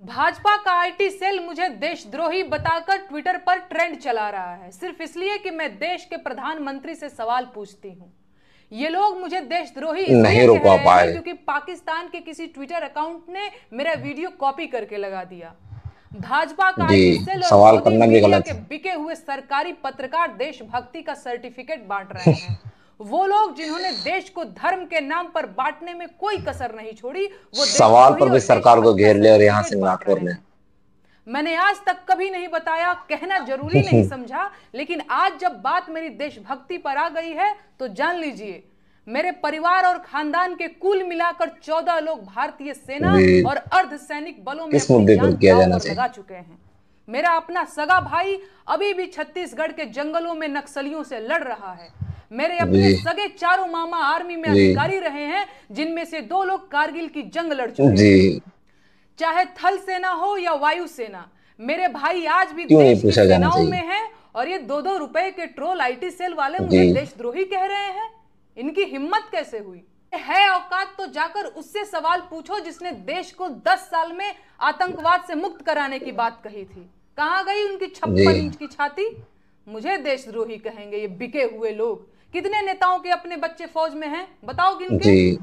भाजपा का IT cell मुझे देशद्रोही बताकर ट्विटर पर ट्रेंड चला रहा है, सिर्फ इसलिए कि मैं देश के प्रधानमंत्री से सवाल पूछती हूँ। ये लोग मुझे देशद्रोही इसलिए कह रहे हैं क्योंकि पाकिस्तान के किसी ट्विटर अकाउंट ने मेरा वीडियो कॉपी करके लगा दिया। भाजपा का आईटी सेल और मोदी मीडिया के बिके हुए सरकारी पत्रकार देशभक्ति का सर्टिफिकेट बांट रहे हैं। वो लोग जिन्होंने देश को धर्म के नाम पर बांटने में कोई कसर नहीं छोड़ी, वो सवाल पर भी सरकार को घेर ले और यहाँ से बात कर ले। मैंने आज तक कभी नहीं बताया, कहना जरूरी नहीं समझा, लेकिन आज जब बात मेरी देशभक्ति पर आ गई है तो जान लीजिए, मेरे परिवार और खानदान के कुल मिलाकर 14 लोग भारतीय सेना और अर्धसैनिक बलों में अपनी जान लगा चुके हैं। मेरा अपना सगा भाई अभी भी छत्तीसगढ़ के जंगलों में नक्सलियों से लड़ रहा है। मेरे अपने सगे चारों मामा आर्मी में अधिकारी रहे हैं, जिनमें से 2 लोग कारगिल की जंग लड़ चुके हैं। चाहे थल सेना हो या वायु सेना, मेरे भाई आज भी देश की सेनाओं में हैं और ये 2-2 रुपए के ट्रोल आईटी सेल वाले मुझे देशद्रोही कह रहे हैं। इनकी हिम्मत कैसे हुई? है औकात तो जाकर उससे सवाल पूछो जिसने देश को 10 साल में आतंकवाद से मुक्त कराने की बात कही थी। कहां गई उनकी 56 इंच की छाती? मुझे देशद्रोही कहेंगे ये बिके हुए लोग। कितने नेताओं के अपने बच्चे फौज में हैं? बताओ किनके?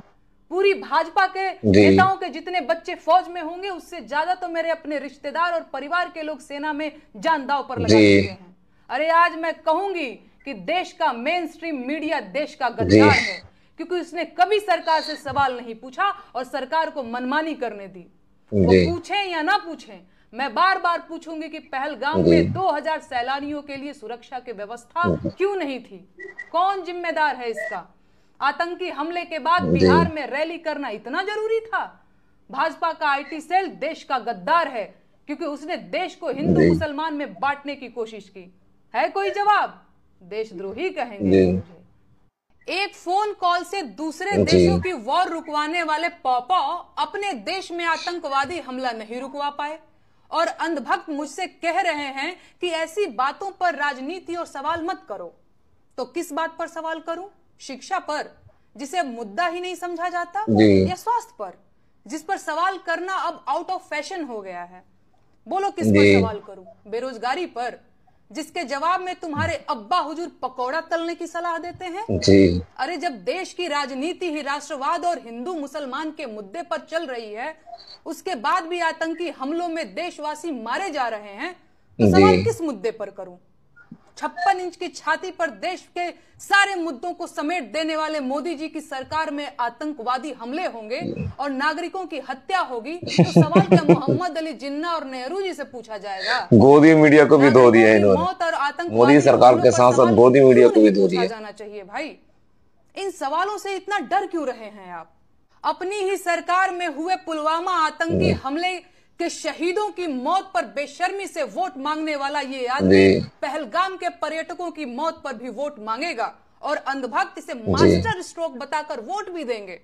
पूरी भाजपा के नेताओं के जितने बच्चे फौज में होंगे, उससे ज्यादा तो मेरे अपने रिश्तेदार और परिवार के लोग सेना में जान दांव पर लगा चुके हैं। अरे आज मैं कहूंगी कि देश का मेन स्ट्रीम मीडिया देश का गद्दार है, क्योंकि उसने कभी सरकार से सवाल नहीं पूछा और सरकार को मनमानी करने दी। वो पूछें या ना पूछें, मैं बार बार पूछूंगी कि पहलगाम में 2000 सैलानियों के लिए सुरक्षा की व्यवस्था क्यों नहीं थी? कौन जिम्मेदार है इसका? आतंकी हमले के बाद बिहार में रैली करना इतना जरूरी था? भाजपा का आईटी सेल देश का गद्दार है, क्योंकि उसने देश को हिंदू मुसलमान में बांटने की कोशिश की। है कोई जवाब? देशद्रोही कहेंगे मुझे। एक फोन कॉल से दूसरे देशों की वॉर रुकवाने वाले पॉपा अपने देश में आतंकवादी हमला नहीं रुकवा पाए, और अंधभक्त मुझसे कह रहे हैं कि ऐसी बातों पर राजनीति और सवाल मत करो। तो किस बात पर सवाल करूं? शिक्षा पर, जिसे मुद्दा ही नहीं समझा जाता, या स्वास्थ्य पर, जिस पर सवाल करना अब आउट ऑफ फैशन हो गया है? बोलो किस पर सवाल करूं? बेरोजगारी पर, जिसके जवाब में तुम्हारे अब्बा हुजूर पकौड़ा तलने की सलाह देते हैं? अरे जब देश की राजनीति ही राष्ट्रवाद और हिंदू मुसलमान के मुद्दे पर चल रही है, उसके बाद भी आतंकी हमलों में देशवासी मारे जा रहे हैं, तो सवाल किस मुद्दे पर करूं? 56 इंच की छाती पर देश के सारे मुद्दों को समेट देने वाले मोदी जी की सरकार में आतंकवादी हमले होंगे और नागरिकों की हत्या होगी, तो सवाल क्या मोहम्मद अली जिन्ना और नेहरू जी से पूछा जाएगा? गोदी मीडिया को भी धो दिया इन्होंने। मौत और आतंकवादी मोदी सरकार के साथ साथ गोदी मीडिया को भी धो दिया जाना चाहिए। भाई, इन सवालों से इतना डर क्यों रहे हैं आप? अपनी ही सरकार में हुए पुलवामा आतंकी हमले के शहीदों की मौत पर बेशर्मी से वोट मांगने वाला ये आदमी पहलगाम के पर्यटकों की मौत पर भी वोट मांगेगा, और अंधभक्त इसे मास्टर स्ट्रोक बताकर वोट भी देंगे।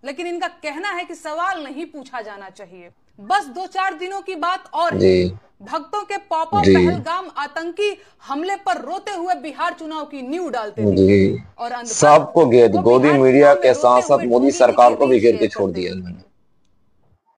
लेकिन इनका कहना है कि सवाल नहीं पूछा जाना चाहिए। बस 2-4 दिनों की बात और है, भक्तों के पॉपा पहलगाम आतंकी हमले पर रोते हुए बिहार चुनाव की नींव डालते थे, और सबको गोदी मीडिया के साथ साथ मोदी सरकार को भी घेर के छोड़ दिया।